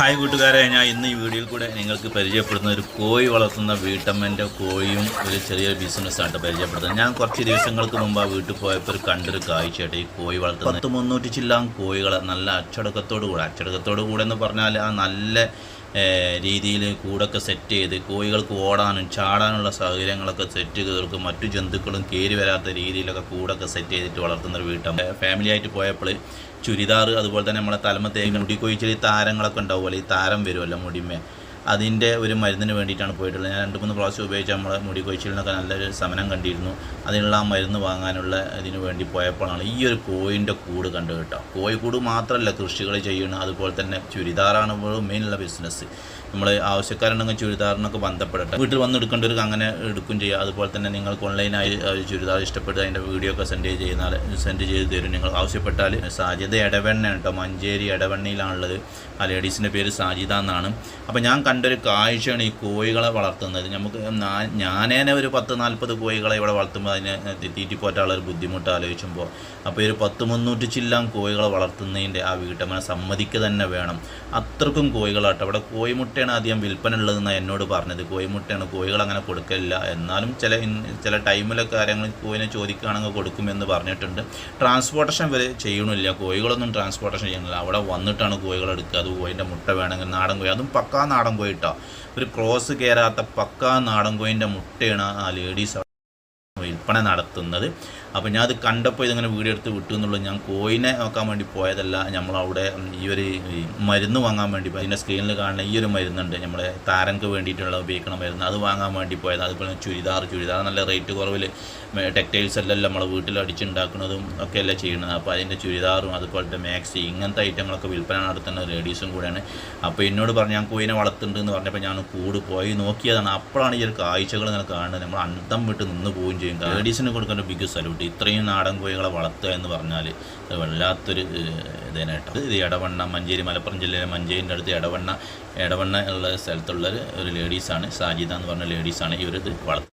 Hi കൂട്ടുകാരെ, ഞാൻ ഇന്ന് ഈ വീഡിയോയിൽ കൂടെ നിങ്ങൾക്ക് പരിചയപ്പെടുന്ന ഒരു കോഴി വളർത്തുന്ന വീട്ടമ്മൻ്റെ കോഴിയും ഒരു ചെറിയ ബിസിനസ്സായിട്ട് പരിചയപ്പെടുത്തുന്നത്. ഞാൻ കുറച്ച് ദിവസങ്ങൾക്ക് മുമ്പ് ആ വീട്ടിൽ പോയപ്പോൾ കണ്ടൊരു കാഴ്ചയായിട്ട് ഈ കോഴി വളർത്തുന്നത് 300 ചില്ലാം കോഴികളെ നല്ല അച്ചടക്കത്തോടു കൂടെ എന്ന് പറഞ്ഞാൽ ആ നല്ല രീതിയിൽ കൂടൊക്കെ സെറ്റ് ചെയ്ത് കോഴികൾക്ക് ഓടാനും ചാടാനുള്ള സൗകര്യങ്ങളൊക്കെ സെറ്റ് ചെയ്തവർക്ക് മറ്റു ജന്തുക്കളും കയറി വരാത്ത രീതിയിലൊക്കെ കൂടൊക്കെ സെറ്റ് ചെയ്തിട്ട് വളർത്തുന്നൊരു വീട്ടമ്മ. ഫാമിലി ആയിട്ട് പോയപ്പോൾ ചുരിദാർ, അതുപോലെ തന്നെ നമ്മളെ തലമത്തേക്ക് മുടി കൊഴിച്ചിൽ താരങ്ങളൊക്കെ ഉണ്ടാവുമല്ലോ, ഈ താരം വരുമല്ലോ മുടിമേ, അതിൻ്റെ ഒരു മരുന്നിന് വേണ്ടിയിട്ടാണ് പോയിട്ടുള്ളത്. ഞാൻ 2-3 പ്രാവശ്യം ഉപയോഗിച്ച് നമ്മളെ മുടി കൊഴിച്ചിലിനൊക്കെ നല്ലൊരു ശമനം കണ്ടിരുന്നു. അതിനുള്ള ആ മരുന്ന് വാങ്ങാനുള്ള ഇതിന് വേണ്ടി പോയപ്പോഴാണ് ഈ ഒരു കോഴിൻ്റെ കൂട് കണ്ടു കേട്ടോ. കോഴിക്കൂട് മാത്രമല്ല കൃഷികൾ ചെയ്യുന്നത്, അതുപോലെ തന്നെ ചുരിദാറാണ് മെയിനുള്ള ബിസിനസ്. നമ്മൾ ആവശ്യക്കാരുണ്ടെങ്കിൽ ചുരിദാറിനൊക്കെ ബന്ധപ്പെടട്ടെ, വീട്ടിൽ വന്ന് എടുക്കേണ്ടവർക്ക് അങ്ങനെ എടുക്കും ചെയ്യുക. അതുപോലെ തന്നെ നിങ്ങൾക്ക് ഓൺലൈനായി ചുരിദാർ ഇഷ്ടപ്പെട്ട് അതിൻ്റെ വീഡിയോ ഒക്കെ സെൻഡ് ചെയ്ത് തരും. നിങ്ങൾ ആവശ്യപ്പെട്ടാൽ. സാജിദ എടവണ്ണ കേട്ടോ, മഞ്ചേരി എടവണ്ണയിലാണുള്ളത്. ആ ലേഡീസിൻ്റെ പേര് സാജിദ എന്നാണ്. അപ്പോൾ ഞാൻ കണ്ടൊരു കാഴ്ചയാണ് ഈ കോഴികളെ വളർത്തുന്നത്. നമുക്ക് ഞാനേനെ ഒരു 10-40 കോഴികളെ ഇവിടെ വളർത്തുമ്പോൾ അതിനെ തീറ്റിപ്പോറ്റാനുള്ള ഒരു ബുദ്ധിമുട്ട് ആലോചിക്കുമ്പോൾ, അപ്പോൾ ഒരു 100-300 ചില്ലാം കോഴികളെ വളർത്തുന്നതിൻ്റെ ആ വീട്ടമ്മനെ സമ്മതിക്കുക തന്നെ വേണം. അത്രക്കും കോഴികളാട്ടോ. അവിടെ കോഴിമുട്ടയാണ് ആദ്യം വിൽപ്പന ഉള്ളതെന്നാണ് എന്നോട് പറഞ്ഞത്. കോഴിമുട്ടയാണ്, കോഴികൾ അങ്ങനെ കൊടുക്കില്ല. എന്നാലും ചില ടൈമിലൊക്കെ കാര്യങ്ങൾ കോഴിനെ ചോദിക്കുകയാണെങ്കിൽ കൊടുക്കുമെന്ന് പറഞ്ഞിട്ടുണ്ട്. ട്രാൻസ്പോർട്ടേഷൻ വരെ ചെയ്യണില്ല, കോഴികളൊന്നും ട്രാൻസ്പോർട്ടേഷൻ ചെയ്യുന്നില്ല. അവിടെ വന്നിട്ടാണ് കോഴികൾ എടുക്കുക. അത് കോഴിൻ്റെ മുട്ട വേണമെങ്കിൽ നാടൻ കോഴി, അതും പക്കാ നാടൻ കോഴി ഇട്ടോ, ഒരു ക്രോസ് കയറാത്ത പക്കാ നാടൻ കോഴിൻ്റെ മുട്ടയാണ് ആ ലേഡീസ് വിൽപ്പന നടത്തുന്നത്. അപ്പോൾ ഞാൻ അത് കണ്ടപ്പോൾ ഇതിങ്ങനെ വീഡിയോ എടുത്ത് വിട്ടു എന്നുള്ളത്. ഞാൻ കോയിനെ നോക്കാൻ വേണ്ടി പോയതല്ല, നമ്മളവിടെ ഈ ഒരു മരുന്ന് വാങ്ങാൻ വേണ്ടി, അതിൻ്റെ സ്ക്രീനിൽ കാണുന്ന ഈ ഒരു മരുന്നുണ്ട്, നമ്മളെ താരങ്ങൾക്ക് വേണ്ടിയിട്ടുള്ള ഉപയോഗിക്കുന്ന മരുന്ന്, അത് വാങ്ങാൻ വേണ്ടി പോയത്. അതുപോലെ ചുരിദാർ നല്ല റേറ്റ് കുറവിൽ ടെക്സ്റ്റൈൽസ് എല്ലാം നമ്മളെ വീട്ടിൽ അടിച്ചുണ്ടാക്കുന്നതും ഒക്കെയല്ല ചെയ്യുന്നത്. അപ്പോൾ അതിൻ്റെ ചുരിദാറും അതുപോലത്തെ മാക്സി ഇങ്ങനത്തെ ഐറ്റങ്ങളൊക്കെ വിൽപ്പന നടത്തുന്ന ലേഡീസും കൂടെയാണ്. അപ്പോൾ എന്നോട് പറഞ്ഞു ഞാൻ കോയിനെ വളർത്തുന്നുണ്ടെന്ന് പറഞ്ഞപ്പോൾ ഞാൻ കൂട് പോയി നോക്കിയതാണ്. അപ്പോഴാണ് ഈ ഒരു കാഴ്ചകൾ ഇങ്ങനെ കാണുന്നത്. നമ്മൾ അന്തം വിട്ട് നിന്ന് പോവുകയും ചെയ്യും. ലേഡീസിന് കൊടുക്കേണ്ട ബിഗ് സല്യൂട്ട്. ഇത്രയും നാടൻ കോഴികളെ വളർത്തുക എന്ന് പറഞ്ഞാൽ അത് വല്ലാത്തൊരു ഇതിനായിട്ട്. ഇത് എടവണ്ണ, മഞ്ചേരി, മലപ്പുറം ജില്ലയിലെ മഞ്ചേരിൻ്റെ അടുത്ത് എടവണ്ണ ഉള്ള സ്ഥലത്തുള്ള ഒരു ലേഡീസാണ്, സാജിദ എന്ന് പറഞ്ഞ ലേഡീസാണ് ഇവരിത് വളർത്തുന്നത്.